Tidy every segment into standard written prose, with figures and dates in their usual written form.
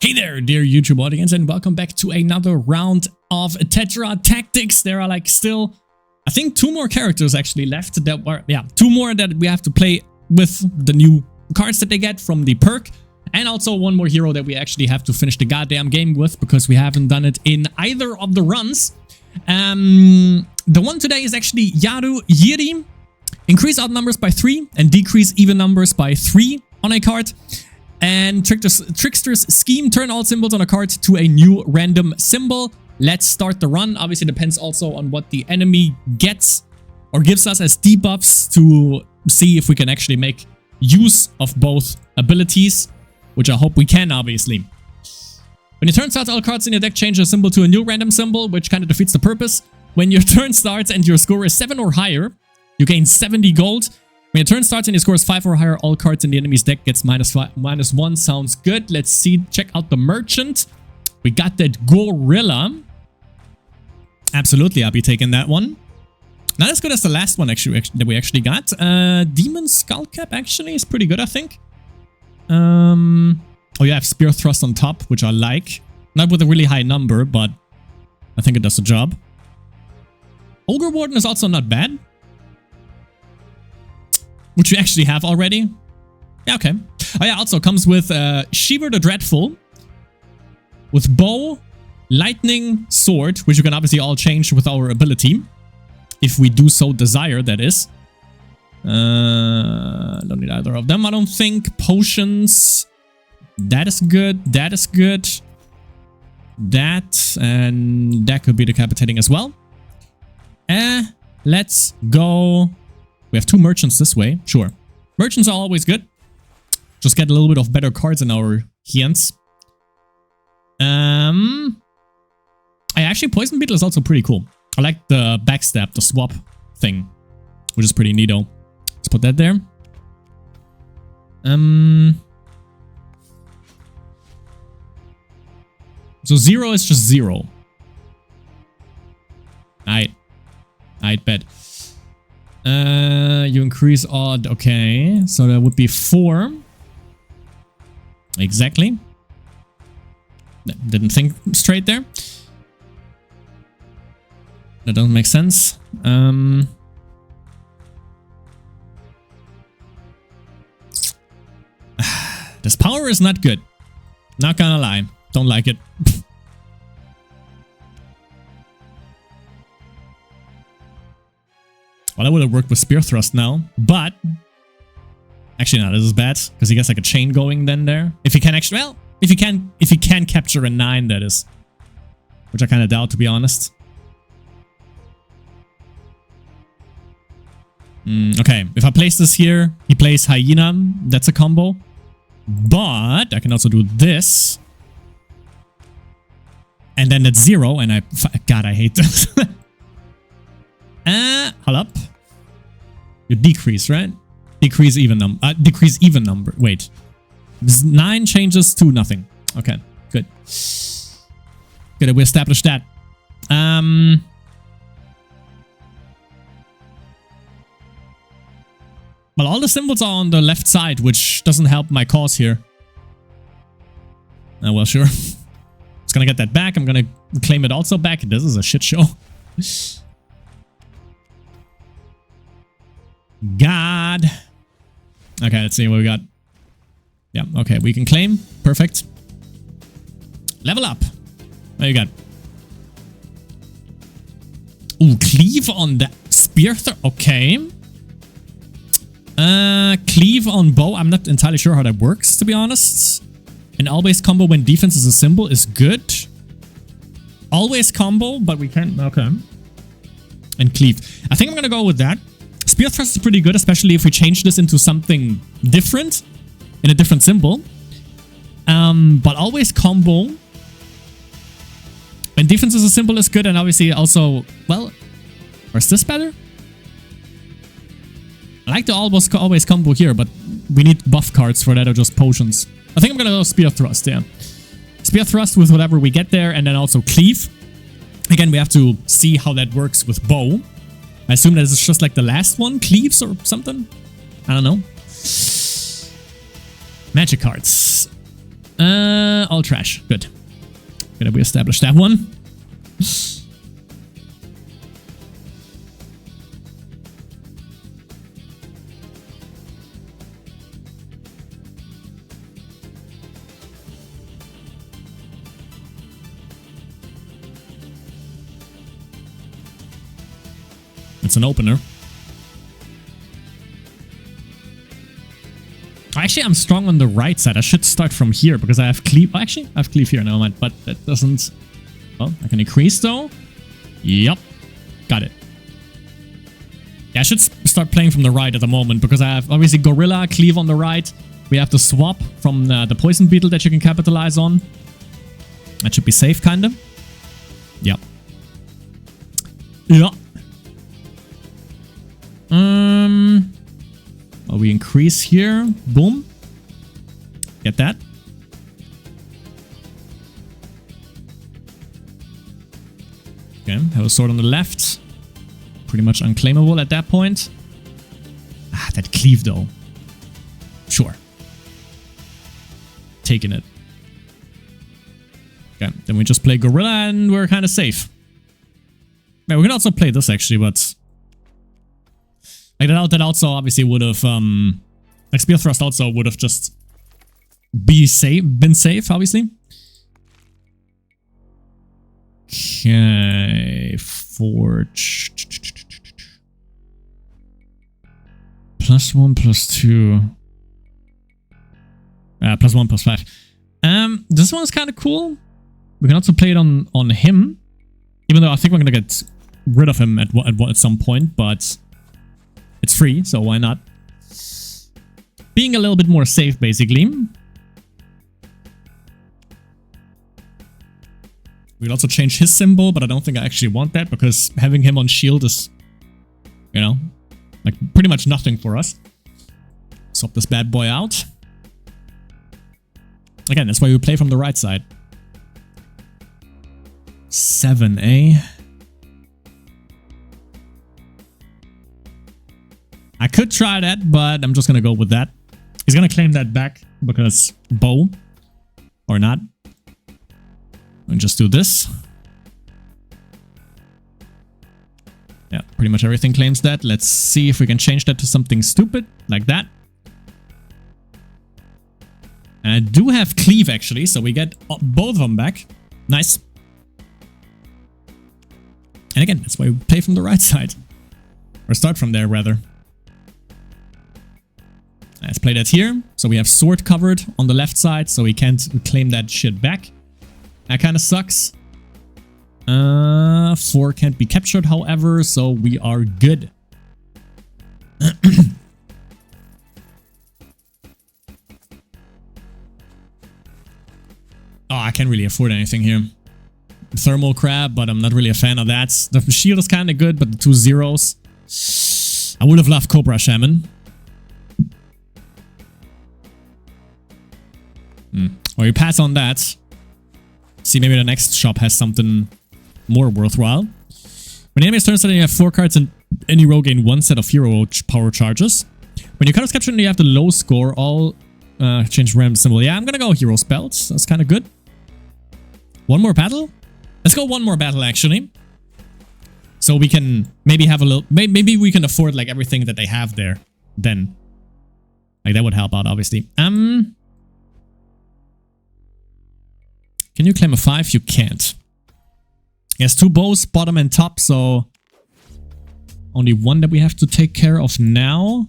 Hey there, dear YouTube audience, and welcome back to another round of Tetra Tactics. There are like still, I think, 2 more characters actually left that were, 2 more that we have to play with the new cards that they get from the perk. And also 1 more hero that we actually have to finish the goddamn game with because we haven't done it in either of the runs. The one today is actually Yaru Yiri. Increase odd numbers by 3 and decrease even numbers by 3 on a card. And Trickster's Scheme, turn all symbols on a card to a new random symbol. Let's start the run. Obviously, depends also on what the enemy gets or gives us as debuffs to see if we can actually make use of both abilities, which I hope we can, obviously. When your turn starts, all cards in your deck change a symbol to a new random symbol, which kind of defeats the purpose. When your turn starts and your score is 7 or higher, you gain 70 gold. When your turn starts and your score is 5 or higher, all cards in the enemy's deck gets -1. Sounds good. Let's see. Check out the merchant. We got that gorilla. Absolutely, I'll be taking that one. Not as good as the last one actually that we actually got. Demon Skullcap actually is pretty good, I think. Oh, you have Spear Thrust on top, which I like. Not with a really high number, but I think it does the job. Ogre Warden is also not bad. Which we actually have already. Yeah, okay. Oh yeah, also comes with Shiver the Dreadful. With Bow, Lightning, Sword, which you can obviously all change with our ability. If we do so desire, that is. Don't need either of them, I don't think. Potions. That is good. That is good. That. And that could be decapitating as well. Let's go. We have 2 merchants this way. Sure. Merchants are always good. Just get a little bit of better cards in our hands. Actually, Poison Beetle is also pretty cool. I like the backstab, the swap thing, which is pretty neato. Let's put that there. So 0 is just 0. I'd bet. You increase odd. Okay, so that would be 4. Exactly. Didn't think straight there. That doesn't make sense. This power is not good. Not gonna lie. Don't like it. Well, that would have worked with Spear Thrust now, but actually no, this is bad because he gets like a chain going then there. If he can actually, well, if he can capture a 9, that is, which I kind of doubt, to be honest. Okay, if I place this here, he plays Hyena. That's a combo, but I can also do this, and then that's 0. And God, I hate this. Hold up. You decrease, right? Decrease even number. Wait. This 9 changes to nothing. Okay, good. Good that we established that. Well, all the symbols are on the left side, which doesn't help my cause here. Oh, well, sure. It's gonna get that back. I'm gonna claim it also back. This is a shit show. God. Okay, let's see what we got. Yeah, okay, we can claim. Perfect. Level up. What you got? Ooh, cleave on that spear. Okay. Cleave on bow. I'm not entirely sure how that works, to be honest. An always combo when defense is a symbol is good. Always combo, but we can't. Okay. And cleave. I think I'm gonna go with that. Spear Thrust is pretty good, especially if we change this into something different, in a different symbol. But always combo. When defense is a symbol is good, and obviously also, well, or is this better? I like the always combo here, but we need buff cards for that or just potions. I think I'm gonna go Spear Thrust, yeah. Spear Thrust with whatever we get there, and then also cleave. Again, we have to see how that works with bow. I assume that this is just like the last one, cleaves or something. I don't know. Magic cards. All trash. Good. Good that we established that one. It's an opener. Actually, I'm strong on the right side. I should start from here because I have cleave. Actually, I have cleave here. Never mind. But that doesn't... Well, I can increase though. Yup. Got it. Yeah, I should start playing from the right at the moment because I have obviously Gorilla, cleave on the right. We have the swap from the poison beetle that you can capitalize on. That should be safe, kind of. Yep. Yeah. Well, we increase here. Boom. Get that. Okay, have a sword on the left. Pretty much unclaimable at that point. Ah, that cleave though. Sure. Taking it. Okay, then we just play Gorilla and we're kind of safe. Yeah, we can also play this actually, but... Like that also obviously would have... like Spear Thrust also would have just... been safe, obviously. Okay, Forge. +1, +2. +1, +5. This one's kind of cool. We can also play it on him. Even though I think we're gonna get rid of him at some point, but it's free, so why not? Being a little bit more safe, basically. We can also change his symbol, but I don't think I actually want that because having him on shield is, you know, like pretty much nothing for us. Swap this bad boy out. Again, that's why we play from the right side. 7, eh? I could try that, but I'm just gonna go with that. He's gonna claim that back because bow. Or not. And just do this. Yeah, pretty much everything claims that. Let's see if we can change that to something stupid, like that. And I do have cleave, actually, so we get both of them back. Nice. And again, that's why we play from the right side. Or start from there, rather. Let's play that here. So we have sword covered on the left side, so we can't claim that shit back. That kind of sucks. 4 can't be captured, however, so we are good. Oh, I can't really afford anything here. Thermal crab, but I'm not really a fan of that. The shield is kind of good, but the 2 zeros. I would have loved Cobra Shaman. Or you pass on that. See, maybe the next shop has something more worthwhile. When the enemy's turn starting, you have 4 cards and any row gain 1 set of hero power charges. When your card is captured and you have the low score, all change random symbol. Yeah, I'm gonna go hero spells. That's kind of good. One more battle? Let's go one more battle, actually. So we can maybe have a little... Maybe we can afford, like, everything that they have there. Then. Like, that would help out, obviously. Can you claim a 5? You can't. He has 2 bows, bottom and top, so... Only 1 that we have to take care of now.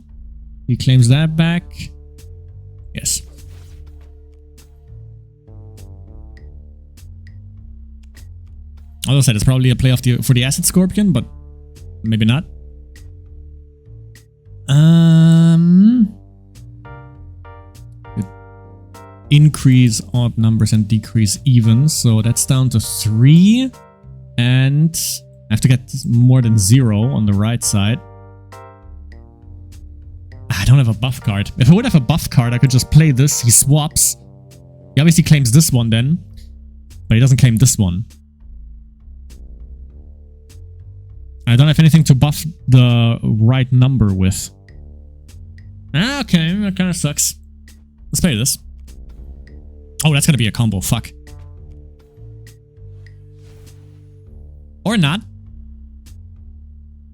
He claims that back. Yes. As I said, it's probably a play for the Acid Scorpion, but maybe not. Increase odd numbers and decrease even, so that's down to 3. And I have to get more than 0 on the right side. I don't have a buff card. If I would have a buff card, I could just play this. He swaps. He obviously claims this one then, but he doesn't claim this one. I don't have anything to buff the right number with. Okay, that kind of sucks. Let's play this. Oh, that's gonna be a combo. Fuck. Or not.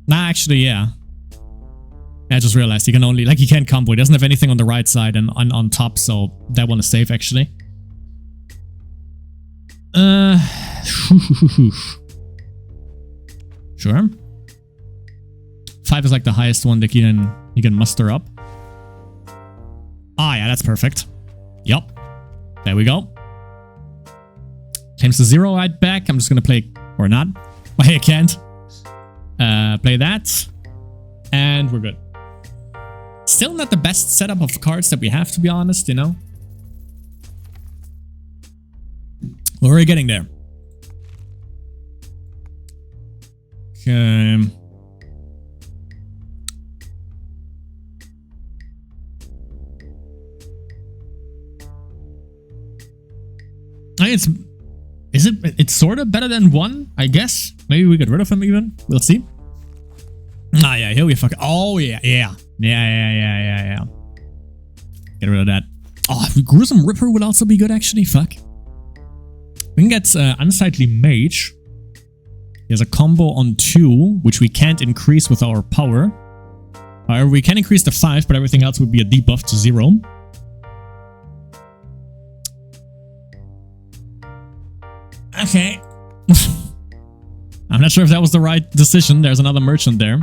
Nah, actually, yeah. I just realized he can only, like, he can't combo. He doesn't have anything on the right side and on top, so that one is safe, actually. Sure. 5 is like the highest one that you can muster up. Ah, yeah, that's perfect. Yup. There we go. Claims the 0 right back. I'm just gonna play, or not. Why I can't. Play that. And we're good. Still not the best setup of cards that we have, to be honest, you know? But we're getting there. Okay. It's sort of better than 1, I guess. Maybe we get rid of him even. We'll see. Ah, yeah, he'll be fucking. Oh, yeah. Get rid of that. Oh, Gruesome Ripper would also be good, actually. Fuck. We can get Unsightly Mage. He has a combo on 2, which we can't increase with our power. However, we can increase to 5, but everything else would be a debuff to 0. Okay. I'm not sure if that was the right decision. There's another merchant there.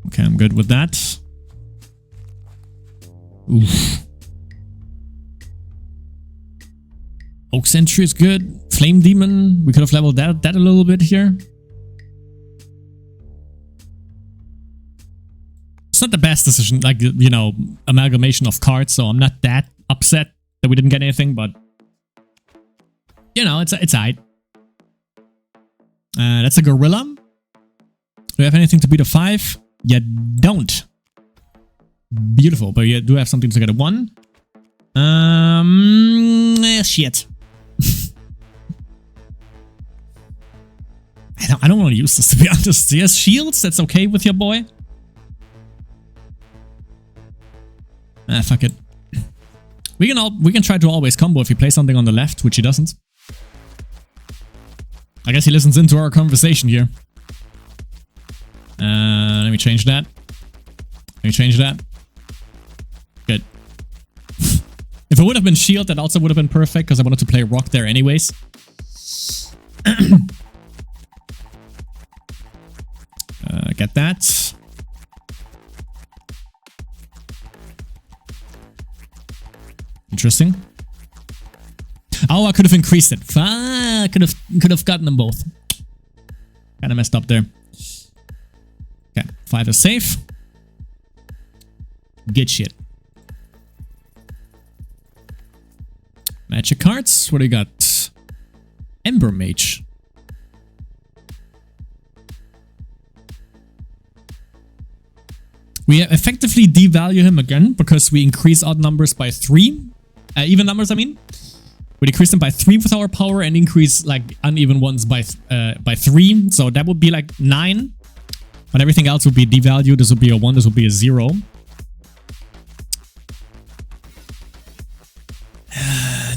Okay, I'm good with that. Oof. Oak Sentry is good. Flame Demon. We could have leveled that a little bit here. It's not the best decision, like, you know, amalgamation of cards, so I'm not that upset that we didn't get anything, but you know, it's aight. That's a Gorilla. Do we have anything to beat a 5? You don't. Beautiful, but you do have something to get a 1. Shit. I don't want to use this, to be honest. He has shields, that's okay with your boy. Fuck it. We can try to always combo if he plays something on the left, which he doesn't. I guess he listens into our conversation here. Let me change that. Let me change that. Good. If it would have been shield, that also would have been perfect, because I wanted to play rock there anyways. Get that. Interesting. Oh, I could have increased it. Fuck, could have gotten them both. Kind of messed up there. Okay, 5 is safe. Good shit. Magic cards. What do you got? Ember Mage. We effectively devalue him again because we increase odd numbers by 3. Even numbers, I mean. We decrease them by 3 with our power and increase like uneven ones by 3. So that would be like 9. But everything else would be devalued. This would be a 1. This would be a 0.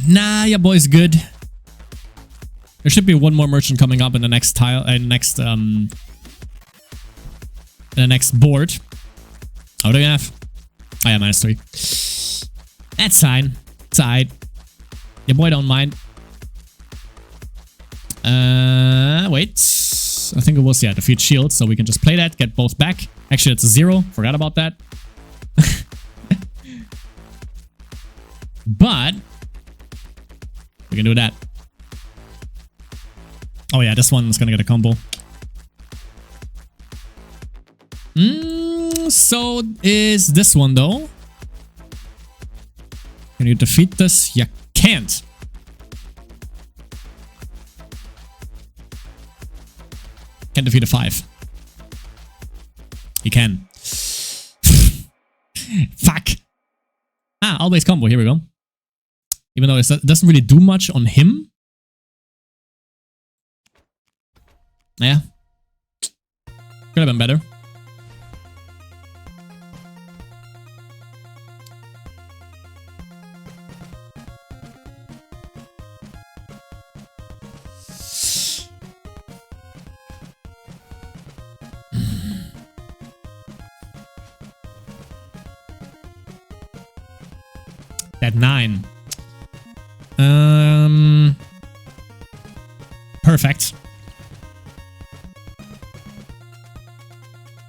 Nah, your boy's good. There should be one more merchant coming up in the next tile, in the next board. How do you have? Oh yeah, -3. That's fine. It's alright. Your boy don't mind. Wait. I think it was, yeah, defeat shield, so we can just play that, get both back. Actually, it's a 0. Forgot about that. But we can do that. Oh yeah, this one's gonna get a combo. So is this one though. Can you defeat this? You can't. Can defeat a 5. You can. Fuck. Ah, always combo. Here we go. Even though it doesn't really do much on him. Yeah. Could have been better. That 9. Perfect.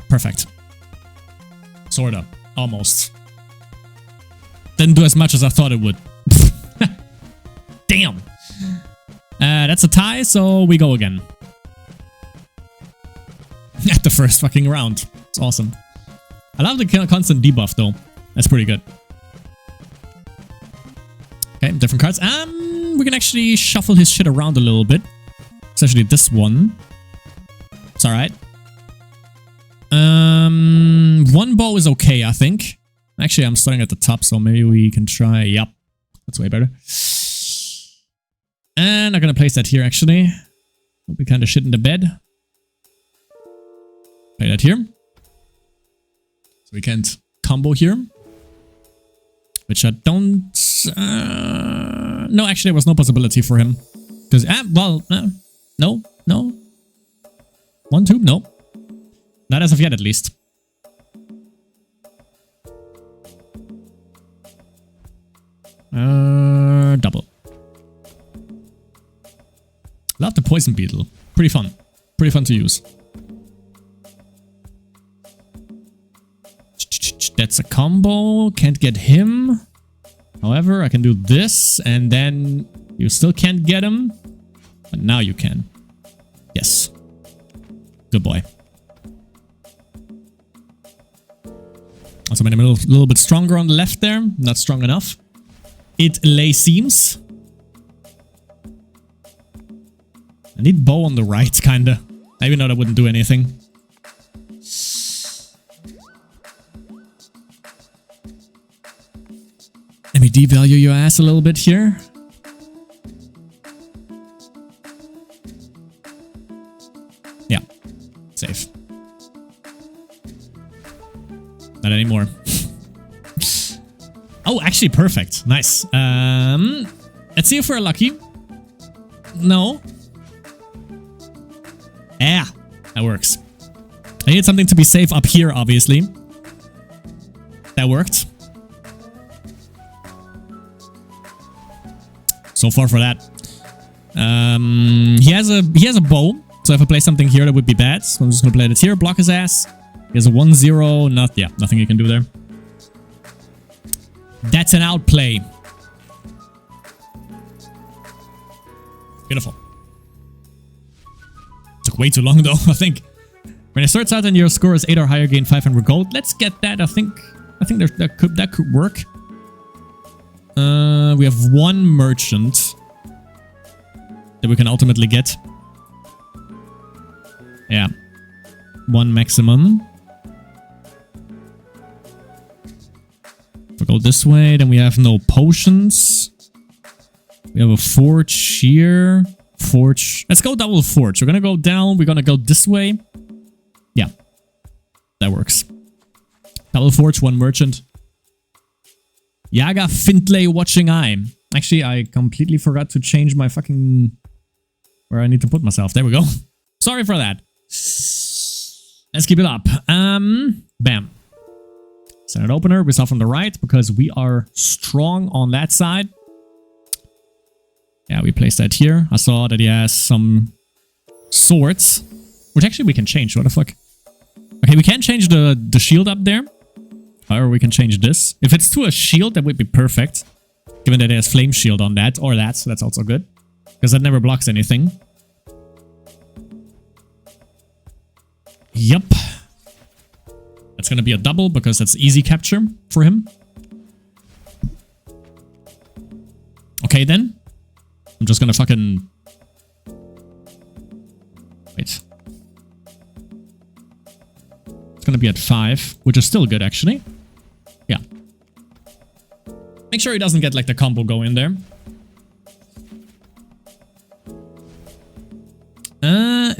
Perfect. Sorta. Almost. Didn't do as much as I thought it would. Damn. That's a tie, so we go again. At the first fucking round. It's awesome. I love the constant debuff though. That's pretty good. Okay, different cards. We can actually shuffle his shit around a little bit. Especially this one. It's alright. One bow is okay, I think. Actually, I'm starting at the top, so maybe we can try... Yep. That's way better. And I'm gonna place that here, actually. Will be kind of shit in the bed. Play that here. So we can't combo here. Which I don't... no, actually, there was no possibility for him. Because, no. 1, 2, no. Not as of yet, at least. Double. Love the poison beetle. Pretty fun. Pretty fun to use. That's a combo. Can't get him. However, I can do this, and then you still can't get him. But now you can. Yes. Good boy. Also made him a little bit stronger on the left there. Not strong enough. It lay seems. I need bow on the right, kinda. Even though that wouldn't do anything. Let me devalue your ass a little bit here. Yeah. Safe. Not anymore. Oh, actually perfect. Nice. Let's see if we're lucky. No. Yeah, that works. I need something to be safe up here, obviously. That worked. So far for that. He has a bow. So if I play something here, that would be bad. So I'm just gonna play it here, block his ass. He has a 1-0. Nothing you can do there. That's an outplay. Beautiful. Took way too long though, I think. When it starts out and your score is 8 or higher, gain 500 gold. Let's get that. I think that could work. We have one merchant that we can ultimately get. Yeah. One maximum. If we go this way, then we have no potions. We have a forge here. Forge. Let's go double forge. We're gonna go down. We're gonna go this way. Yeah. That works. Double forge, one merchant. Yaga Fintlay watching eye. Actually, I completely forgot to change my fucking... where I need to put myself. There we go. Sorry for that. Let's keep it up. Bam. Standard opener. We start from the right because we are strong on that side. Yeah, we place that here. I saw that he has some swords, which actually we can change. What the fuck? Okay, we can't change the shield up there. However, we can change this. If it's to a shield, that would be perfect. Given that it has flame shield on that, or that, so that's also good. Because that never blocks anything. Yup. That's gonna be a double, because that's easy capture for him. Okay, then. I'm just gonna fucking... wait. It's gonna be at 5, which is still good, actually. Yeah. Make sure he doesn't get, like, the combo go in there.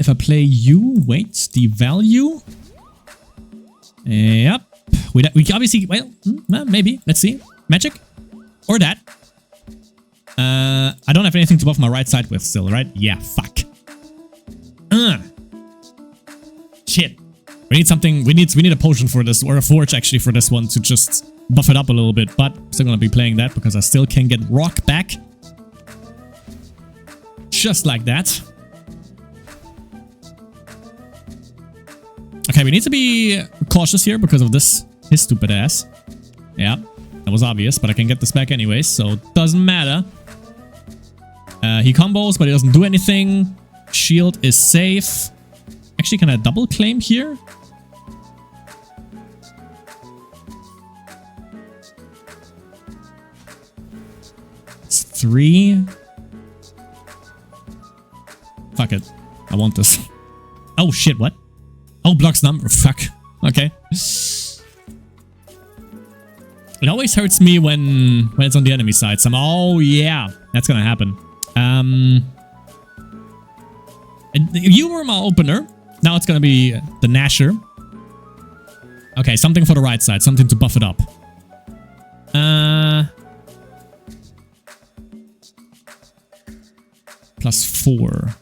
If I play you... wait, devalue? Yep. We obviously... well, maybe. Let's see. Magic? Or that. I don't have anything to buff my right side with still, right? Yeah, fuck. Shit. We need something... we need a potion for this, or a forge actually for this one to just buff it up a little bit, but I'm still gonna be playing that because I still can get rock back. Just like that. Okay, we need to be cautious here because of this, his stupid ass. Yeah, that was obvious, but I can get this back anyways, so it doesn't matter. He combos, but he doesn't do anything. Shield is safe. Actually, can I double claim here? It's 3. Fuck it. I want this. Oh shit, what? Oh, blocks number. Fuck. Okay. It always hurts me when it's on the enemy side. Oh yeah, that's gonna happen. You were my opener. Now it's gonna be the Nasher. Okay, something for the right side. Something to buff it up. +4.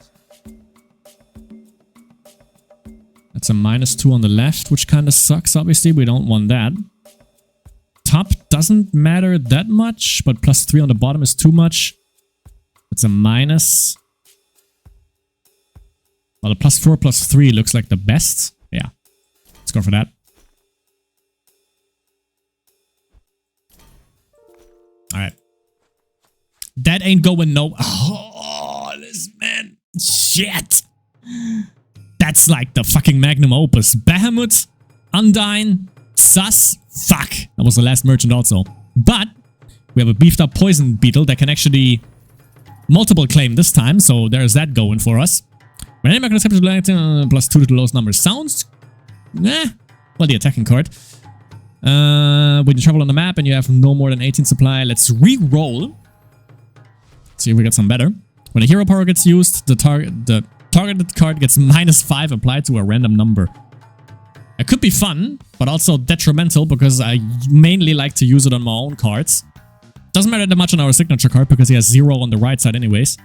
That's a -2 on the left, which kind of sucks, obviously. We don't want that. Top doesn't matter that much, but +3 on the bottom is too much. It's a minus. Well, the +4, +3 looks like the best. Yeah, let's go for that. Alright. That ain't going no... Oh, this man. Shit. That's like the fucking magnum opus. Bahamut, Undyne, Sus. Fuck. That was the last merchant also. But we have a beefed up poison beetle that can actually multiple claim this time. So there's that going for us. When any market accepted +2 to the lowest number. Sounds... Well, the attacking card. When you travel on the map and you have no more than 18 supply, let's re-roll. See if we get some better. When a hero power gets used, the targeted card gets -5 applied to a random number. It could be fun, but also detrimental because I mainly like to use it on my own cards. Doesn't matter that much on our signature card because he has 0 on the right side anyways.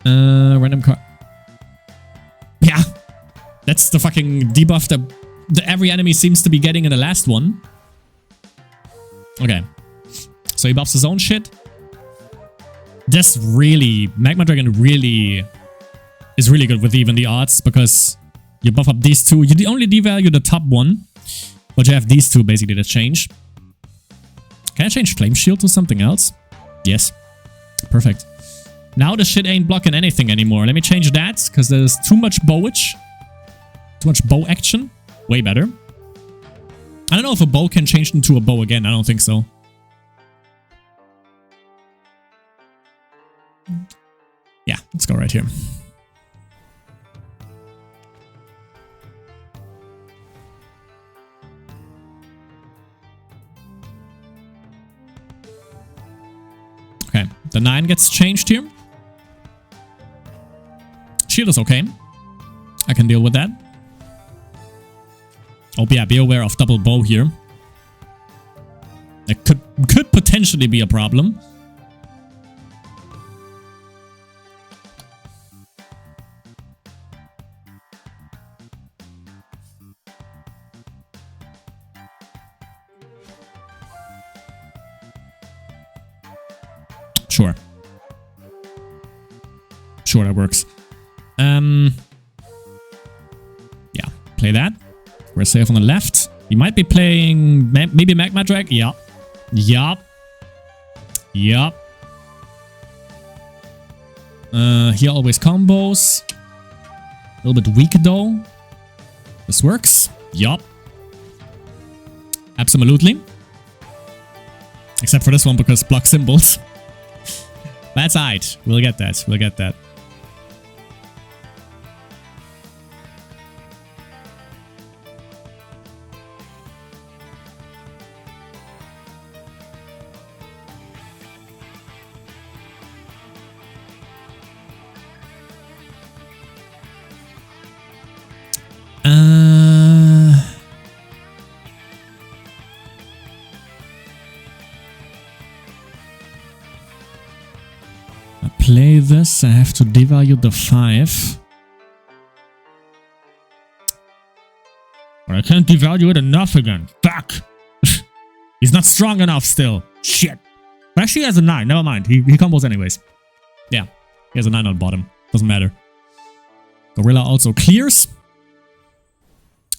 Random card. Yeah. That's the fucking debuff that every enemy seems to be getting in the last one. Okay. So he buffs his own shit. This really... Magma Dragon really... is really good with even the odds because you buff up these two. You only devalue the top one, but you have these two basically that change. Can I change Flame Shield to something else? Yes. Perfect. Now the shit ain't blocking anything anymore. Let me change that because there's too much bowage. Too much bow action. Way better. I don't know if a bow can change into a bow again. I don't think so. Yeah, let's go right here. Okay, the 9 gets changed here. Shield is okay. I can deal with that. Oh yeah, be aware of double bow here. That could potentially be a problem. Sure. Sure, that works. Yeah, play that. We're safe on the left. He might be playing maybe Magma Drag. Yeah. Yup. Yup. He always combos. A little bit weak though. This works. Yup. Absolutely. Except for this one because block symbols. That's alright. We'll get that. We'll get that. Play this, I have to devalue the 5. But I can't devalue it enough again. Fuck! He's not strong enough still. Shit. But actually he has a 9. Never mind. He combos anyways. Yeah. He has a 9 on bottom. Doesn't matter. Gorilla also clears.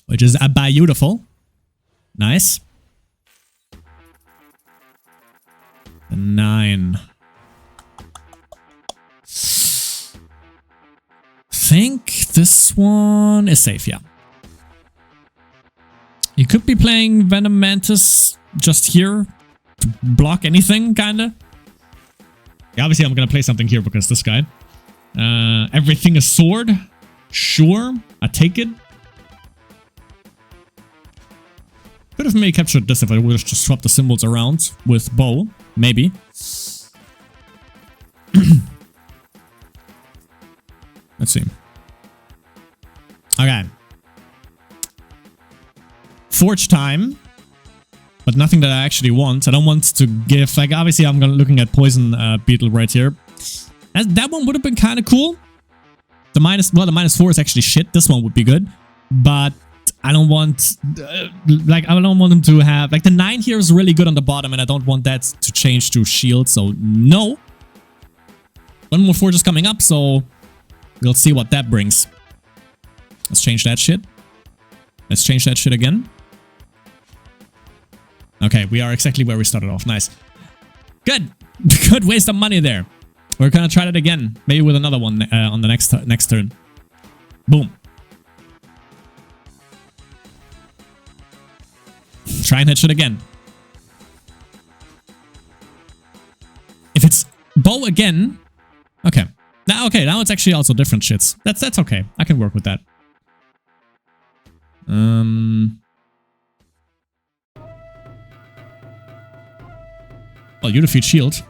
Which is beautiful. Nice. A 9. Think this one is safe, yeah. You could be playing Venom Mantis just here to block anything, kinda. Yeah, obviously I'm gonna play something here because this guy. Everything is sword. Sure, I take it. Could have maybe captured this if I would have just swapped the symbols around with bow. Maybe. Let's see. Okay. Forge time. But nothing that I actually want. I don't want to give... Like, obviously, I'm looking at Poison Beetle right here. That one would have been kind of cool. The minus... Well, the -4 is actually shit. This one would be good. But I don't want... like, I don't want them to have... Like, the 9 here is really good on the bottom. And I don't want that to change to shield. So, no. One more Forge is coming up. So, we'll see what that brings. Let's change that shit. Let's change that shit again. Okay, we are exactly where we started off. Nice. Good. Good waste of money there. We're gonna try that again. Maybe with another one on the next turn. Boom. Try and hit shit again. If it's bow again... Okay. Now it's actually also different shits. That's okay. I can work with that. Well, you defeat shield.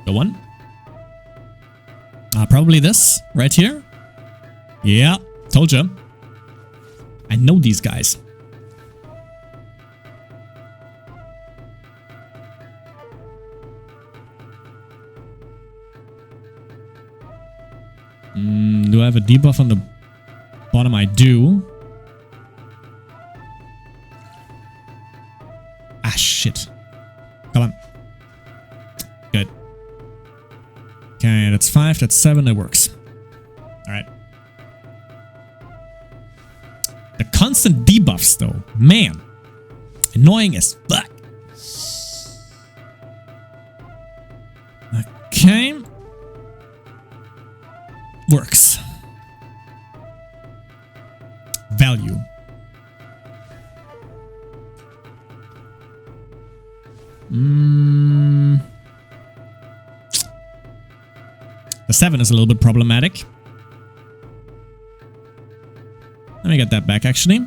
The one. Probably this right here. Yeah, told you. I know these guys. Do I have a debuff on the bottom? I do. Ah, shit. Come on. Good. Okay, that's 5, that's 7, that works. Alright. The constant debuffs, though. Man. Annoying as fuck. Okay. Works. Value. The 7 is a little bit problematic. Let me get that back, actually.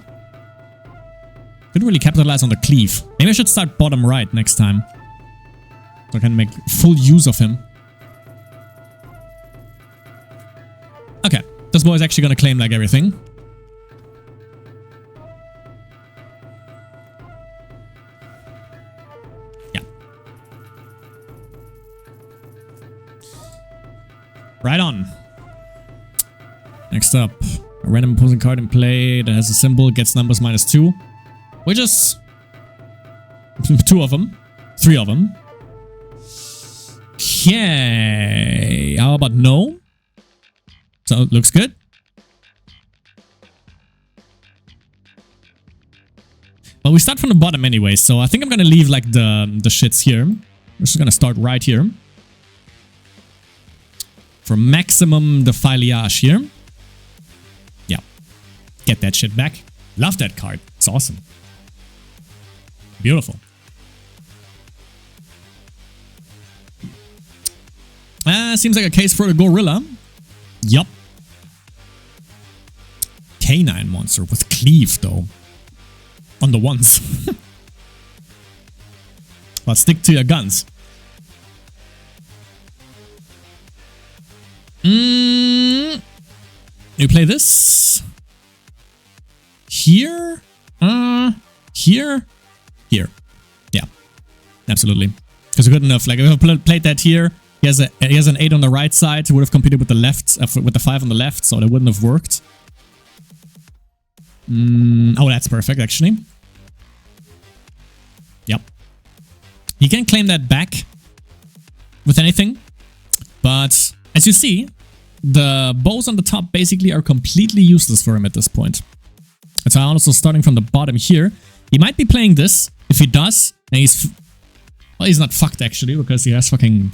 Couldn't really capitalize on the cleave. Maybe I should start bottom right next time. So I can make full use of him. Okay, this boy is actually gonna claim like everything. Yeah. Right on. Next up, a random opposing card in play that has a symbol, gets numbers -2. Which is 2 of them. 3 of them. Okay. How about no? So it looks good. Well, we start from the bottom anyway, so I think I'm gonna leave like the shits here. We're just gonna start right here. For maximum the foliage here. Yeah. Get that shit back. Love that card. It's awesome. Beautiful. Seems like a case for the gorilla. Yup. Canine monster with cleave, though. On the ones. But stick to your guns. You play this? Here? Here? Here. Yeah. Absolutely. Because we couldn't have, like, if I played that here, he He has an 8 on the right side. He would have competed with the left, with the 5 on the left, so that wouldn't have worked. Oh, that's perfect, actually. Yep. He can claim that back with anything. But as you see, the bows on the top basically are completely useless for him at this point. And so I'm also starting from the bottom here. He might be playing this. If he does, and he's... Well, he's not fucked actually, because he has fucking...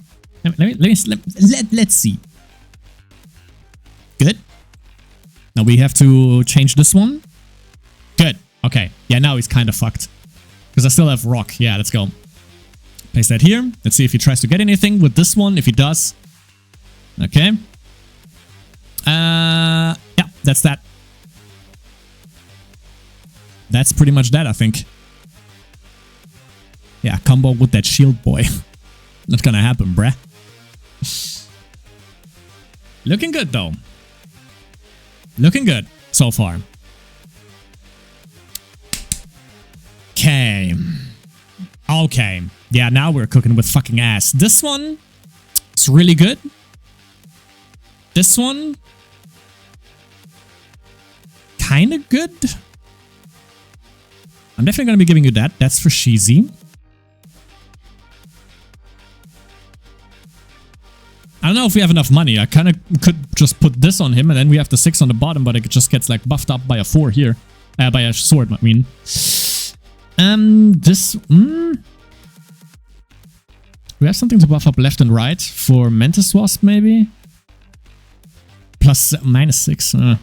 Let's see. Good. Now we have to change this one. Good. Okay. Yeah, now he's kind of fucked. Because I still have rock. Yeah, let's go. Place that here. Let's see if he tries to get anything with this one. If he does. Okay. Yeah, that's that. That's pretty much that, I think. Yeah, combo with that shield boy. Not gonna happen, bruh. Looking good, though. Looking good so far. Okay. Okay. Yeah, now we're cooking with fucking ass. This one is really good. This one, kind of good. I'm definitely going to be giving you that. That's for Sheezy. I don't know if we have enough money. I kind of could just put this on him and then we have the 6 on the bottom, but it just gets like buffed up by a 4 here. By a sword, I mean. This... We have something to buff up left and right for Mantis Wasp, maybe? Plus, -6.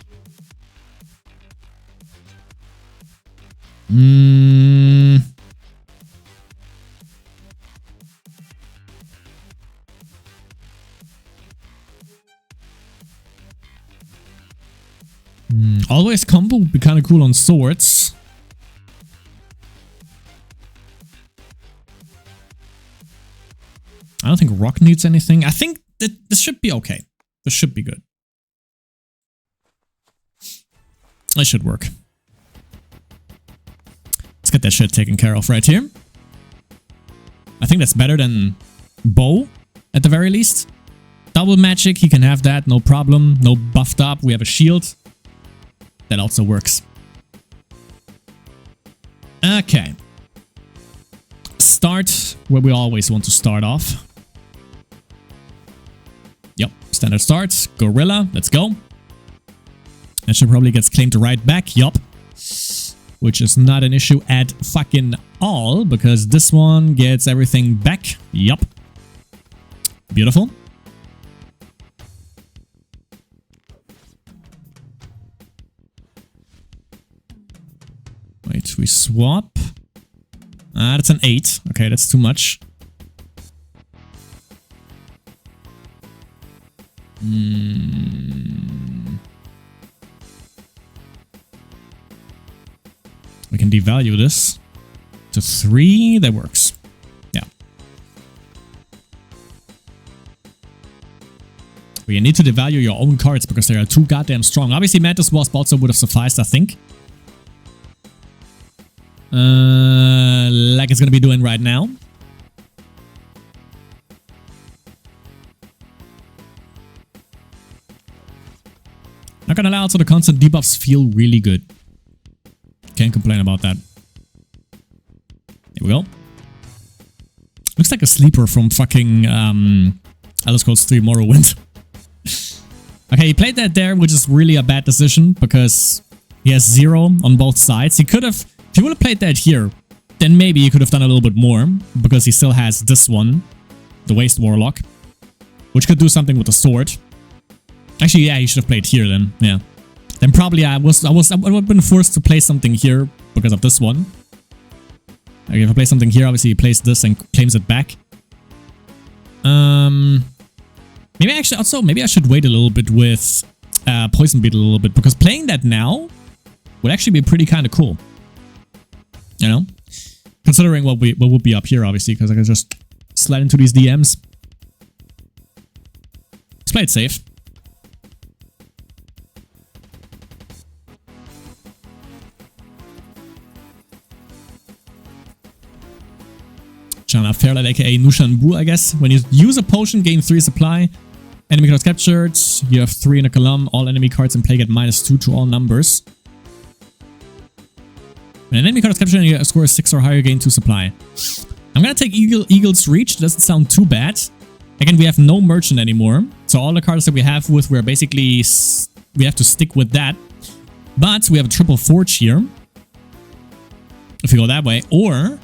Always combo would be kind of cool on swords. I don't think rock needs anything. I think that this should be okay. This should be good. That should work. Let's get that shit taken care of right here. I think that's better than bow, at the very least. Double magic, he can have that, no problem. No buffed up, we have a shield. That also works. Okay. Start where we always want to start off. Yep, standard start. Gorilla, let's go. That should probably get claimed right back, yup. Which is not an issue at fucking all, because this one gets everything back. Yup. Beautiful. Wait, we swap. That's an 8. Okay, that's too much. We can devalue this to 3. That works. Yeah. But you need to devalue your own cards because they are too goddamn strong. Obviously, Mantis Wasp also would have sufficed, I think. Like it's gonna be doing right now. Not gonna lie, also the constant debuffs feel really good. Can't complain about that. Here we go. Looks like a sleeper from fucking Elder Scrolls 3 Morrowind. Okay, he played that there, which is really a bad decision because he has 0 on both sides. He could have, if he would have played that here, then maybe he could have done a little bit more because he still has this one, the Waste Warlock, which could do something with the sword. Actually, yeah, he should have played here then. Yeah. Then probably I would have been forced to play something here because of this one. Okay, if I play something here, obviously he plays this and claims it back. Maybe actually also, maybe I should wait a little bit with Poison Beetle a little bit because playing that now would actually be pretty kind of cool. You know? Considering what would be up here, obviously, because I can just slide into these DMs. Let's play it safe. Parallel, aka Nushanbu, I guess. When you use a potion, gain 3 supply. Enemy cards captured, you have 3 in a column. All enemy cards in play get -2 to all numbers. When an enemy card is captured and you score 6 or higher, gain 2 supply. I'm gonna take Eagle's Reach. Doesn't sound too bad. Again, we have no merchant anymore. So all the cards that we have with, we're basically... we have to stick with that. But we have a triple forge here. If we go that way. Or...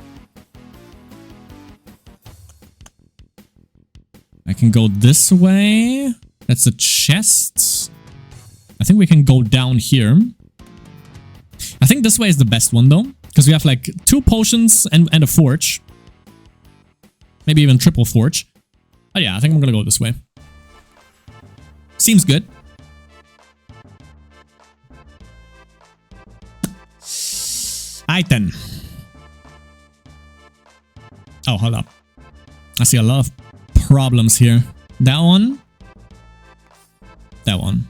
I can go this way. That's a chest. I think we can go down here. I think this way is the best one though. Because we have like 2 potions and a forge. Maybe even triple forge. Oh yeah, I think I'm gonna go this way. Seems good. Alright then. Oh, hold up. I see a lot of problems here. That one. That one.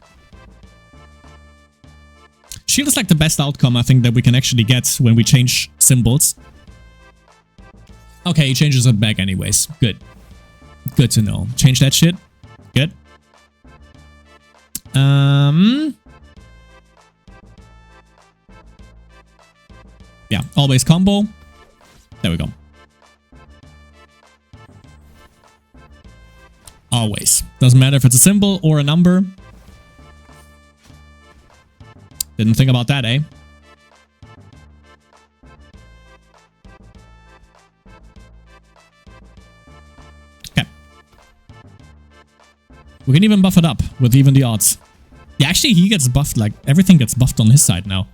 Shield is like the best outcome I think that we can actually get when we change symbols. Okay, he changes it back anyways. Good. Good to know. Change that shit. Good. Yeah, always combo. There we go. Always. Doesn't matter if it's a symbol or a number. Didn't think about that, eh? Okay. We can even buff it up with even the odds. Yeah, actually he gets buffed, like everything gets buffed on his side now.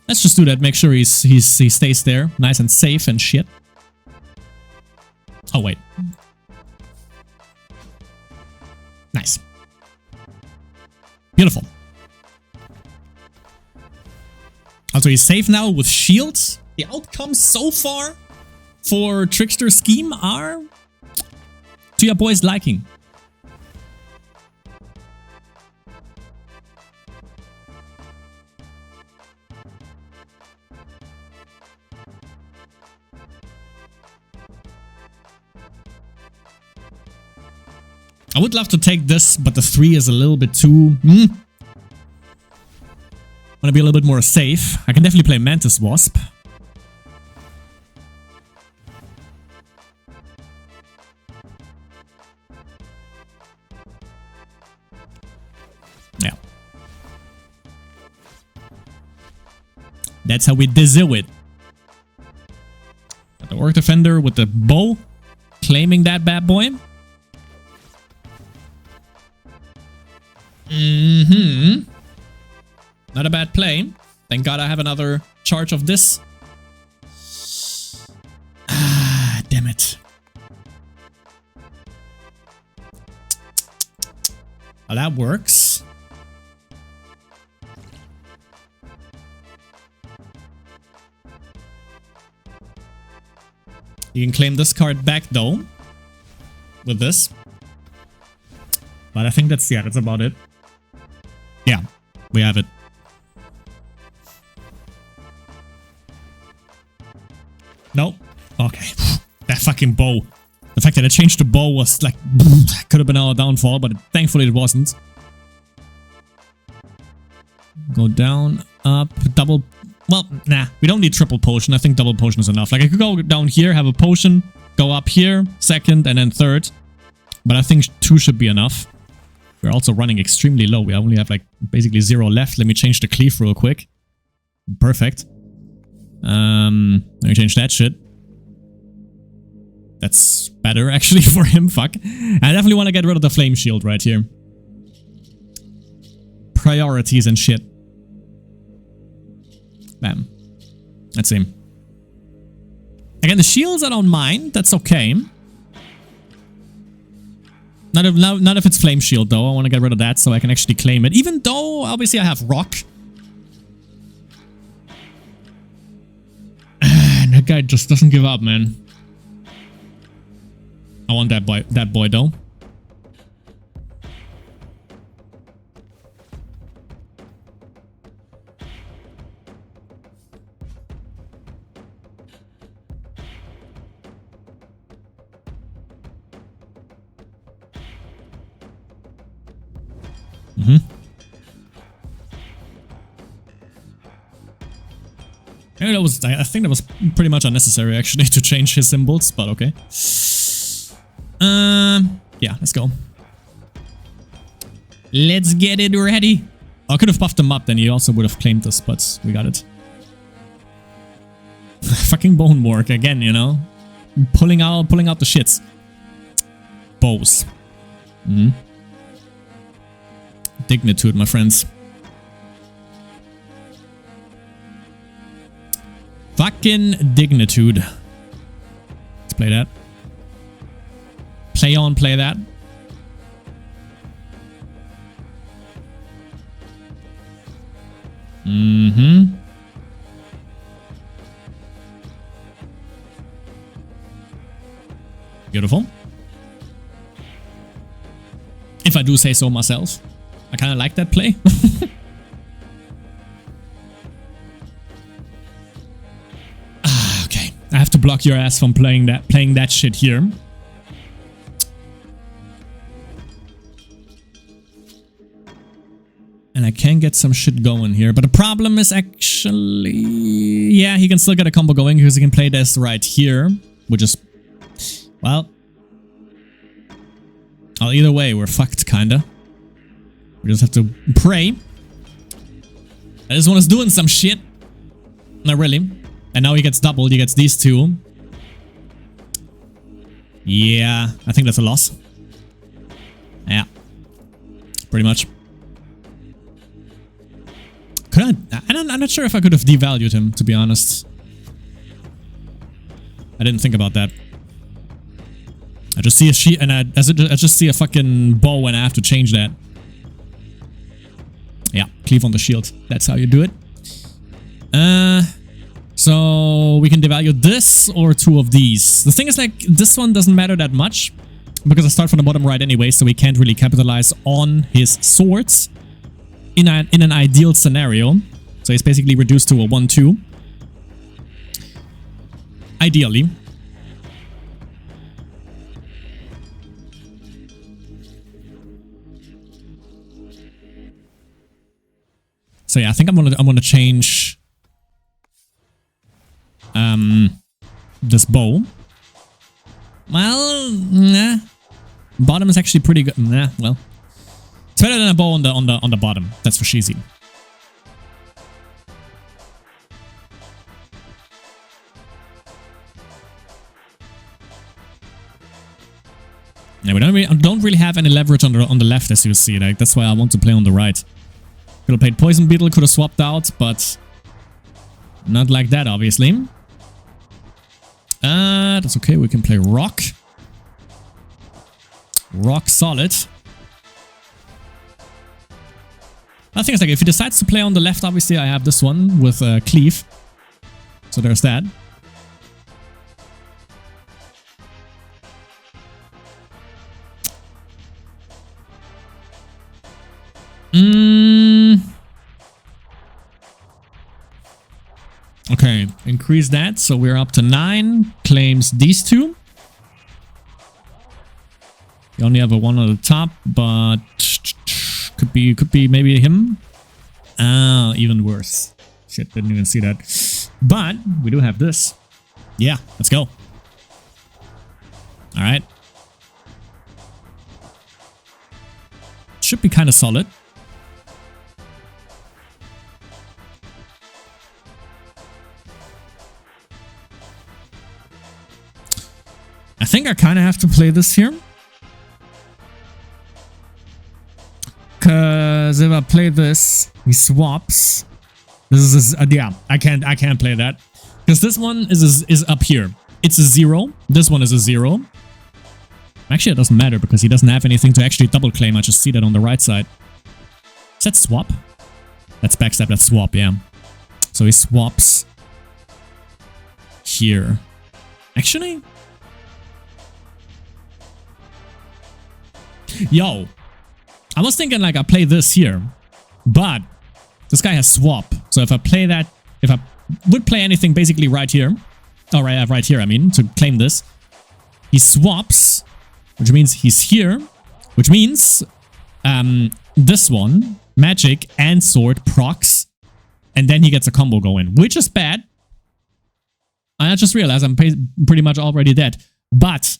Let's just do that, make sure he stays there, nice and safe and shit. Oh, wait. Nice. Beautiful. Also, he's safe now with shields. The outcomes so far for Trickster Scheme are to your boy's liking. I would love to take this, but the 3 is a little bit too... Want to be a little bit more safe. I can definitely play Mantis Wasp. Yeah. That's how we do it. Got the Orc Defender with the bow. Claiming that bad boy. Not a bad play. Thank God I have another charge of this. Ah, damn it. Well, that works. You can claim this card back though. With this. But I think that's about it. Yeah, we have it. Nope. Okay. That fucking bow. The fact that I changed the bow was like... could have been our downfall, but thankfully it wasn't. Go down, up, double... Well, nah. We don't need triple potion. I think double potion is enough. Like, I could go down here, have a potion, go up here, second, and then third. But I think 2 should be enough. We're also running extremely low. We only have like basically 0 left. Let me change the cleave real quick. Perfect. Let me change that shit. That's better actually for him. Fuck. I definitely want to get rid of the flame shield right here. Priorities and shit. Bam. Let's see. Again, the shields I don't mind. That's okay. Not if it's Flame Shield, though. I want to get rid of that so I can actually claim it. Even though, obviously, I have Rock. And that guy just doesn't give up, man. I want that boy, though. Yeah, I think that was pretty much unnecessary actually to change his symbols, but okay. Yeah, let's go. Let's get it ready. I could have buffed him up, then he also would have claimed this, but we got it. Fucking bone work again, you know? Pulling out the shits. Bows. Dignitude, my friends. Fucking dignitude. Let's play that. Play on, play that. Beautiful. If I do say so myself. I kind of like that play. Okay. I have to block your ass from playing that shit here. And I can get some shit going here. But the problem is actually... Yeah, he can still get a combo going because he can play this right here. Which is... Well... Well, either way, we're fucked, kinda. We just have to pray. This one is doing some shit. Not really. And now he gets doubled. He gets these two. Yeah, I think that's a loss. Yeah. Pretty much. I'm not sure if I could have devalued him, to be honest. I didn't think about that. I just see a sheet and I just see a fucking bow and I have to change that. Yeah, cleave on the shield. That's how you do it. So we can devalue this or two of these. The thing is, like, this one doesn't matter that much because I start from the bottom right anyway, so we can't really capitalize on his swords in an ideal scenario. So he's basically reduced to a 1-2. Ideally. So yeah, I think I'm gonna change this bow. Well, nah. Bottom is actually pretty good. Nah, well, it's better than a bow on the bottom. That's for cheesy. Yeah, we don't really have any leverage on the left, as you see. Like, that's why I want to play on the right. Could have played Poison Beetle, could have swapped out, but not like that, obviously. That's okay. We can play Rock. Rock solid. I think it's like, if he decides to play on the left, obviously I have this one with Cleave. So there's that. Okay, increase that, so we're up to 9. Claims these two. You only have a 1 on the top, but could be maybe him. Ah, even worse. Shit, didn't even see that. But we do have this. Yeah, let's go. All right. Should be kind of solid. I think I kind of have to play this here. Because if I play this, he swaps. This is yeah, I can't play that. Because this one is up here. It's a 0. This one is a 0. Actually, it doesn't matter because he doesn't have anything to actually double claim. I just see that on the right side. Is that swap? That's backstab, that's swap, yeah. So he swaps here. Actually... Yo, I was thinking like I play this here, but this guy has swap. So if I play that, if I would play anything basically right here, right here, I mean, to claim this, he swaps, which means he's here, which means this one, magic and sword procs, and then he gets a combo going, which is bad. I just realized I'm pretty much already dead. But,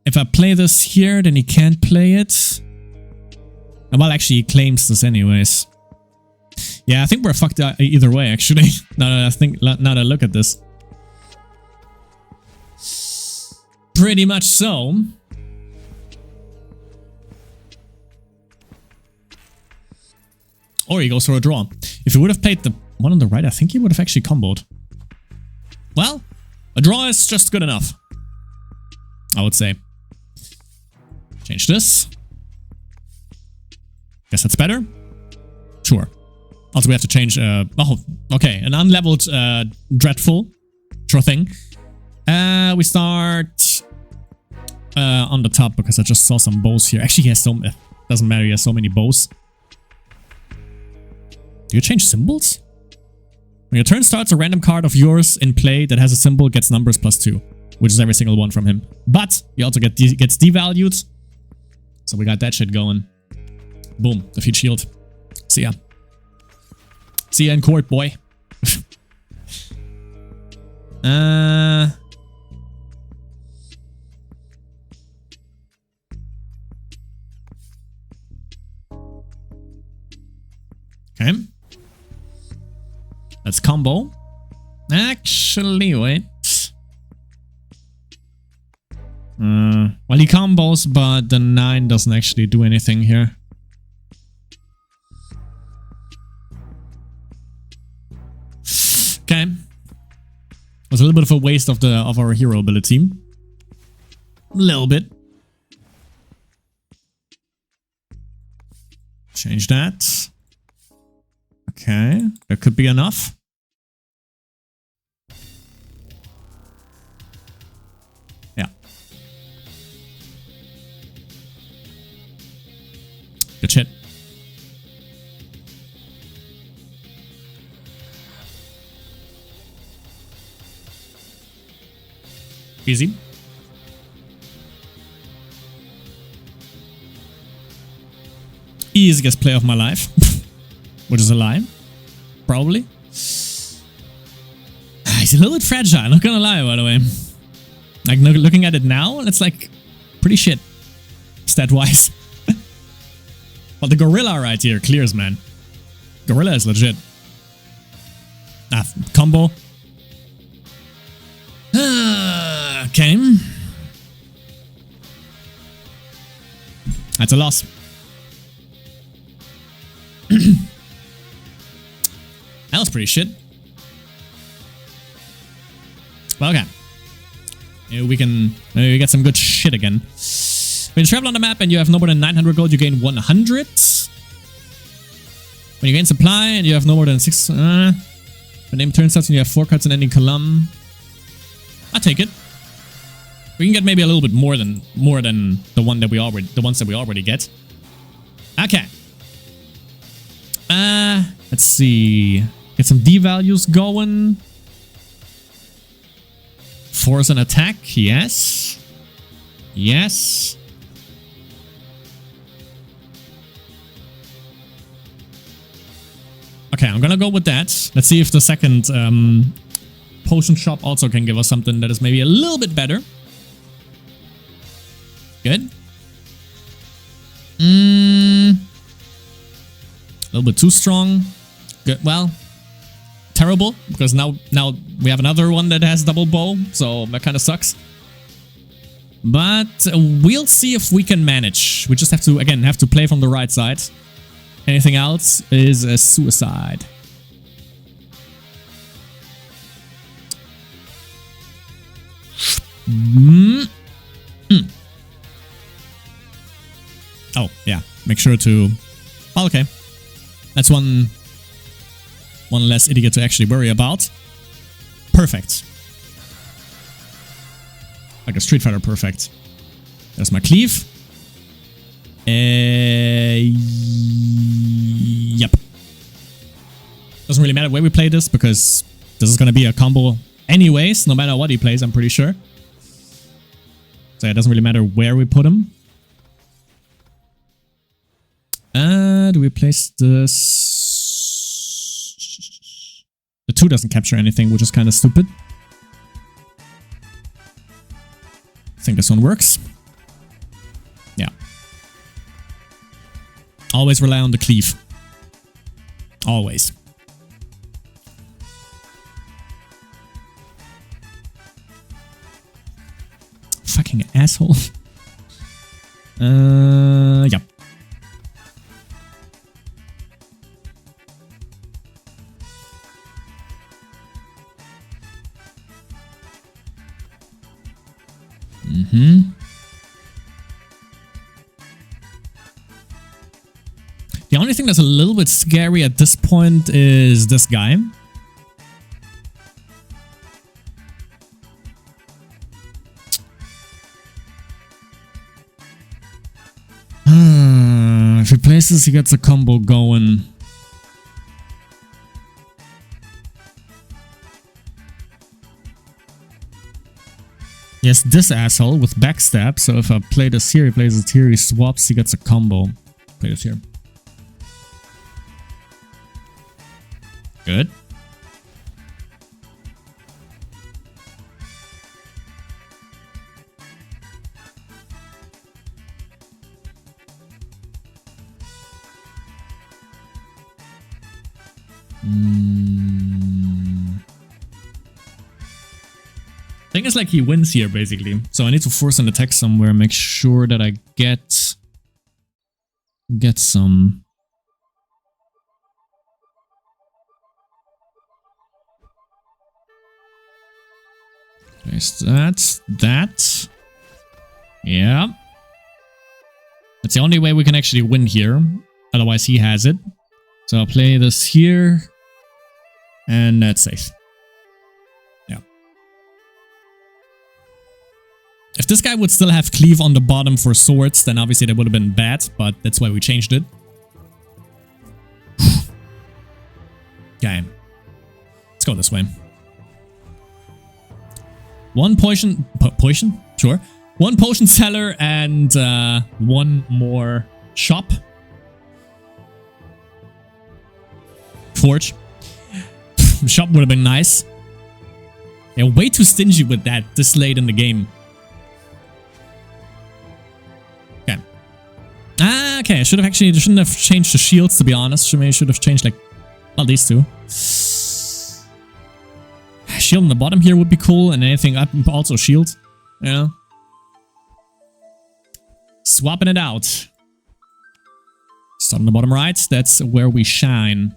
if I play this here, then he can't play it. Well, actually, he claims this anyways. Yeah, I think we're fucked either way, actually. now that I look at this. Pretty much so. Or he goes for a draw. If he would have played the one on the right, I think he would have actually comboed. Well, a draw is just good enough, I would say. Change this. Guess that's better. Sure. Also, we have to change... oh, okay. An unleveled Dreadful. Sure thing. We start on the top because I just saw some bows here. Actually, he has so... doesn't matter, he has so many bows. Do you change symbols? When your turn starts, a random card of yours in play that has a symbol gets numbers +2, which is every single one from him. But he also gets devalued. So we got that shit going. Boom. Defeat shield. See ya. See ya in court, boy. Okay. Let's combo. Actually, wait. Well, he combos, but the 9 doesn't actually do anything here. Okay. Was a little bit of a waste of our hero ability. A little bit. Change that. Okay, that could be enough. Yeah. Good shit. Easy. Easiest play of my life. Which is a lie. Probably. He's a little bit fragile, not gonna lie, by the way. Like, looking at it now, it's like pretty shit. Stat-wise. But the gorilla right here clears, man. Gorilla is legit. Ah, combo. Okay. That's a loss. That was pretty shit. Well, okay. Maybe we get some good shit again. When you travel on the map and you have no more than 900 gold, you gain 100. When you gain supply and you have no more than 6... when name turn starts and you have 4 cards in any column. I'll take it. We can get maybe a little bit more than the ones that we already get. Okay. Let's see. Get some D values going. Force an attack. Yes. Yes. Okay, I'm gonna go with that. Let's see if the second potion shop also can give us something that is maybe a little bit better. Good. A little bit too strong. Good. Well, terrible, because now we have another one that has double bow, so that kind of sucks. But we'll see if we can manage. We just have to play from the right side. Anything else is a suicide. Oh, yeah. Make sure to... Oh, okay. That's one less idiot to actually worry about. Perfect. Like a Street Fighter perfect. There's my cleave. Yep. Doesn't really matter where we play this, because this is going to be a combo anyways, no matter what he plays, I'm pretty sure. So it doesn't really matter where we put him. Do we place this? The 2 doesn't capture anything, which is kind of stupid. I think this one works. Yeah. Always rely on the cleave. Always. Fucking asshole. Yeah. The only thing that's a little bit scary at this point is this guy. If he places, he gets a combo going. Yes, this asshole with backstab. So if I play this here, he plays it here, he swaps, he gets a combo. Play this here. Good. Thing is, like, he wins here basically, so I need to force an attack somewhere, make sure that I get some. Place that. Yeah. That's the only way we can actually win here, otherwise he has it. So I'll play this here, and that's safe. Yeah. If this guy would still have cleave on the bottom for swords, then obviously that would have been bad, but that's why we changed it. Okay. Let's go this way. One potion... Potion? Sure. One potion seller and one more shop. Forge. Shop would have been nice. Yeah, way too stingy with that this late in the game. Okay. Okay, I shouldn't have changed the shields, to be honest. Maybe I should have changed, like, well, these two. Shield on the bottom here would be cool, and anything up also shield. Yeah. Swapping it out. Start on the bottom right. That's where we shine.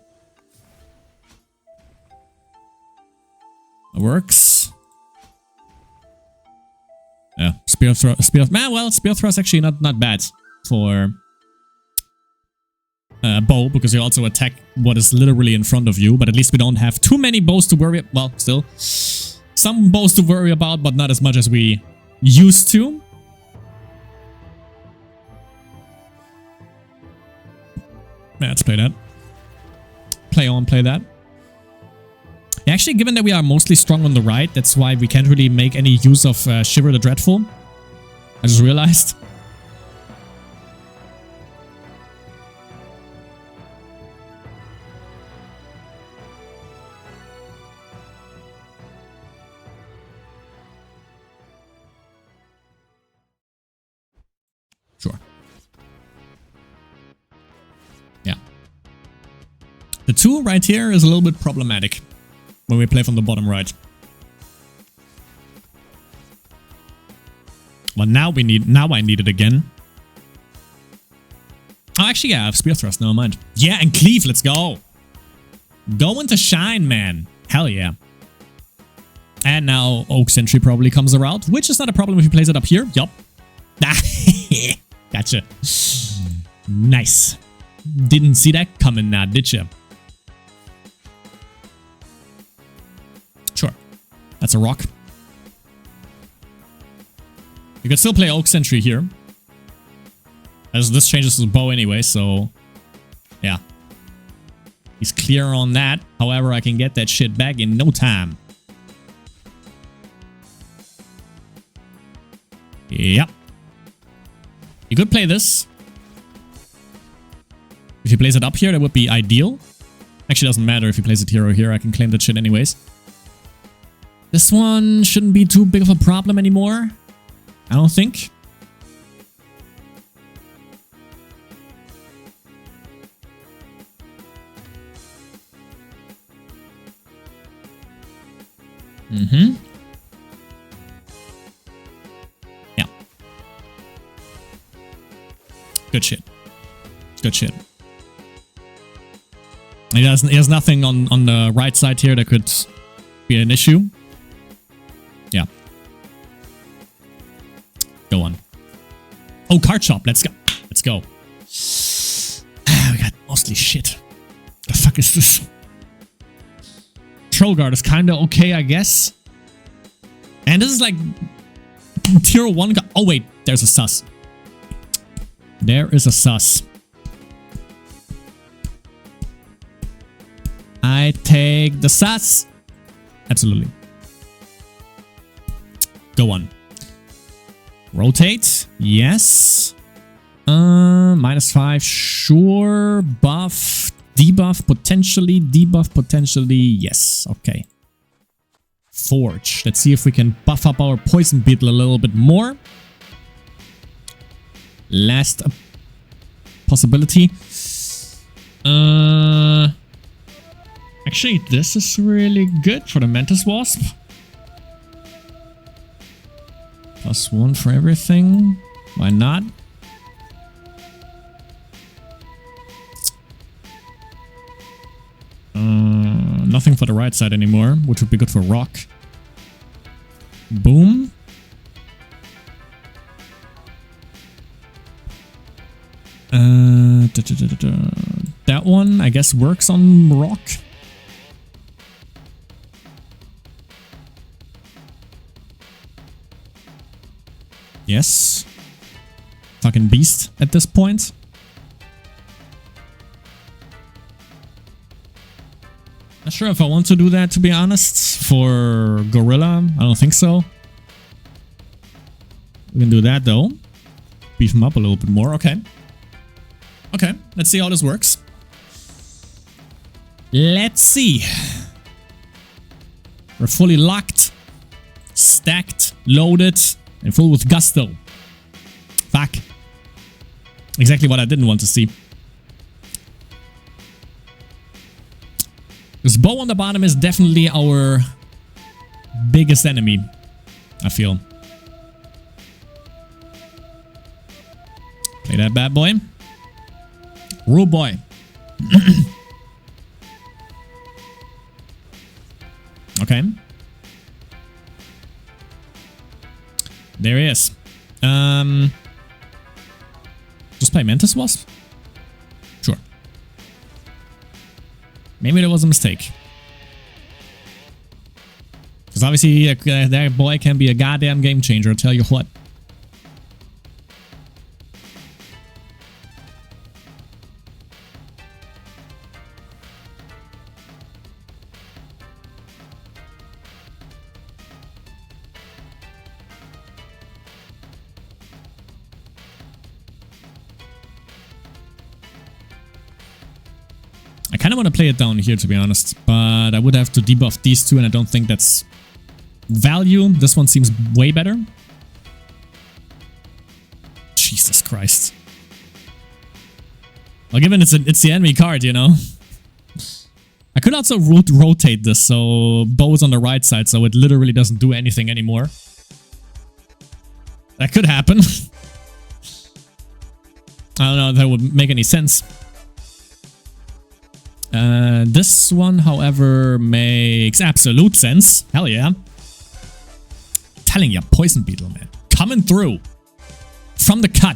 It works. Yeah, spear throw. Well, spear throw is actually not bad for bow, because you also attack what is literally in front of you. But at least we don't have too many bows to worry. Well, still some bows to worry about, but not as much as we used to. Yeah, let's play that. Play on, play that. Actually, given that we are mostly strong on the right, that's why we can't really make any use of Shiver the Dreadful. I just realized. Sure. Yeah. The 2 right here is a little bit problematic when we play from the bottom right. Well, now I need it again. Oh, actually, yeah, I have Spear Thrust, never mind. Yeah, and Cleave, let's go. Going to shine, man. Hell yeah. And now Oak Sentry probably comes around, which is not a problem if he plays it up here. Yup. Gotcha. Nice. Didn't see that coming now, did you? Sure. That's a rock. You can still play Oak Sentry here, as this changes his bow anyway, so yeah. He's clear on that. However, I can get that shit back in no time. Yep. You could play this. If he plays it up here, that would be ideal. Actually, doesn't matter if he plays it here or here. I can claim that shit anyways. This one shouldn't be too big of a problem anymore. I don't think. Yeah. Good shit. Good shit. He has nothing on the right side here that could be an issue. Yeah. Go on. Oh, card shop. Let's go. Let's go. We got mostly shit. The fuck is this? Troll guard is kind of okay, I guess. And this is like tier 1. Oh, wait. There's a sus. There is a sus. I take the sus. Absolutely. Go on. Rotate. Yes. -5. Sure. Buff. Debuff potentially. Debuff potentially. Yes. Okay. Forge. Let's see if we can buff up our poison beetle a little bit more. Last possibility. Actually, this is really good for the Mantis Wasp. +1 for everything. Why not? Nothing for the right side anymore, which would be good for rock. Boom. That one, I guess, works on rock. Yes. Fucking beast at this point. Not sure if I want to do that, to be honest. For Gorilla, I don't think so. We can do that, though. Beef him up a little bit more. Okay. Okay, let's see how this works. Let's see. We're fully locked, stacked, loaded, and full with gusto. Fuck. Exactly what I didn't want to see. This bow on the bottom is definitely our biggest enemy, I feel. Play that bad boy. Rule boy. Okay. There he is. Just play Mantis Wasp? Sure. Maybe there was a mistake. Because obviously that boy can be a goddamn game changer, I'll tell you what. I kind of want to play it down here, to be honest, but I would have to debuff these two, and I don't think that's value. This one seems way better. Jesus Christ. Well, given it's the enemy card, you know. I could also rotate this, so bow's on the right side, so it literally doesn't do anything anymore. That could happen. I don't know if that would make any sense. This one, however, makes absolute sense. Hell yeah. Telling you, Poison Beetle, man. Coming through. From the cut.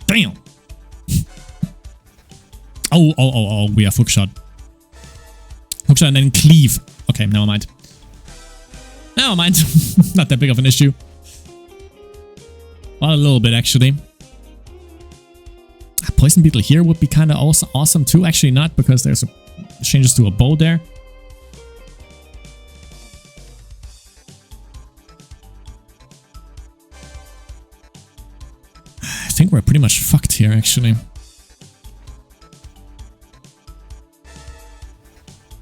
Damn. Oh, we have hookshot. Hookshot and then cleave. Okay, never mind. Never mind. Not that big of an issue. Well, a little bit, actually. Poison Beetle here would be kind of awesome too. Actually not, because there's changes to a bow there. think we're pretty much fucked here, actually.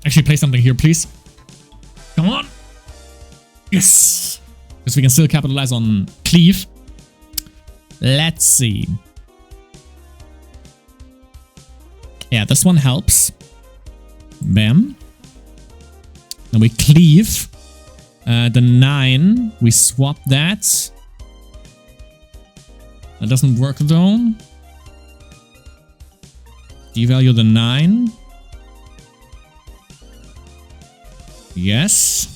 Actually, play something here, please. Come on. Yes. Because we can still capitalize on cleave. Let's see. Yeah, this one helps. Bam. Then we cleave. The 9. We swap that. That doesn't work though. Devalue the 9. Yes.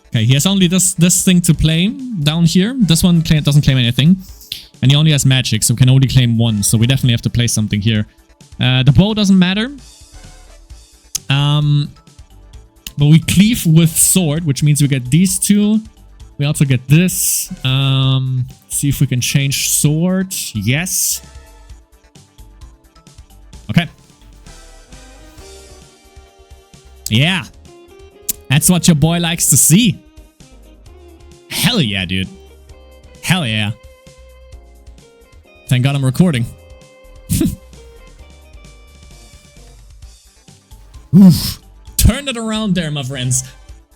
Okay, he has only this thing to play down here. This one doesn't claim anything. And he only has magic, so can only claim 1. So we definitely have to play something here. The bow doesn't matter. But we cleave with sword, which means we get these 2. We also get this. See if we can change sword. Yes. Okay. Yeah. That's what your boy likes to see. Hell yeah, dude. Hell yeah. Thank God I'm recording. Oof. Turned it around there, my friends.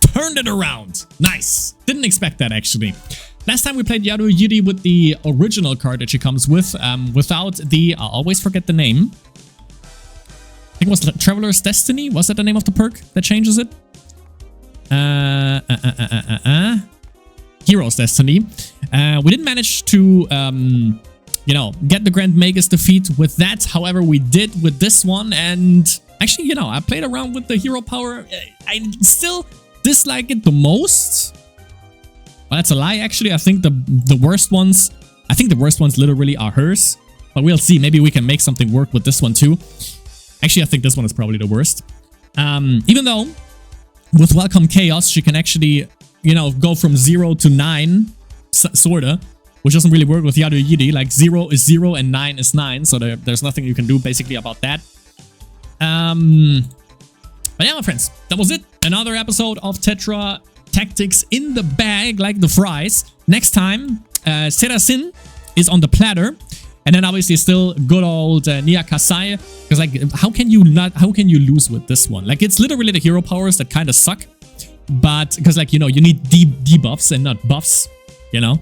Turned it around. Nice. Didn't expect that, actually. Last time we played Yaru Yiri with the original card that she comes with, without the... I'll always forget the name. I think it was Traveler's Destiny. Was that the name of the perk that changes it? Hero's Destiny. We didn't manage to, you know, get the Grand Magus defeat with that. However, we did with this one. And actually, you know, I played around with the hero power. I still dislike it the most. Well, that's a lie, actually. I think the worst ones... I think the worst ones literally are hers. But we'll see. Maybe we can make something work with this one too. Actually, I think this one is probably the worst. Even though with Welcome Chaos, she can actually, you know, go from 0 to 9, sorta, which doesn't really work with Yaru Yiri. Like 0 is 0 and 9 is 9, so there's nothing you can do basically about that. But yeah, my friends, that was it. Another episode of Tetra Tactics in the bag, like the fries. Next time, Tetra Sin is on the platter. And then obviously still good old Nia Kasai. Because like, how can you lose with this one? Like, it's literally the hero powers that kind of suck. But, because like, you know, you need debuffs and not buffs, you know?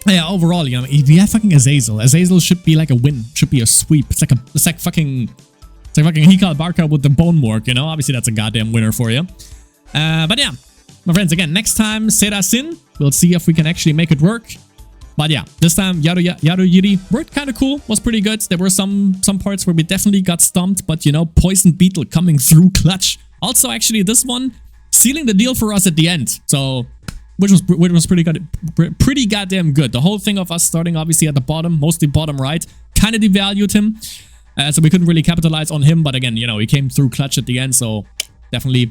Yeah, overall, you know, if you have fucking Azazel should be like a win. Should be a sweep. It's like fucking Hikal Barca with the bone morgue, you know? Obviously, that's a goddamn winner for you. But yeah, my friends, again, next time, Tetra Sin. We'll see if we can actually make it work. But yeah, this time Yaru Yiri worked kind of cool, was pretty good. There were some parts where we definitely got stumped, but you know, Poison Beetle coming through clutch. Also, actually, this one sealing the deal for us at the end. So, which was pretty good, pretty goddamn good. The whole thing of us starting obviously at the bottom, mostly bottom right, kind of devalued him. So we couldn't really capitalize on him. But again, you know, he came through clutch at the end. So definitely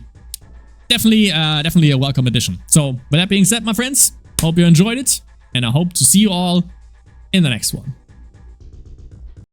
a welcome addition. So with that being said, my friends, hope you enjoyed it. And I hope to see you all in the next one.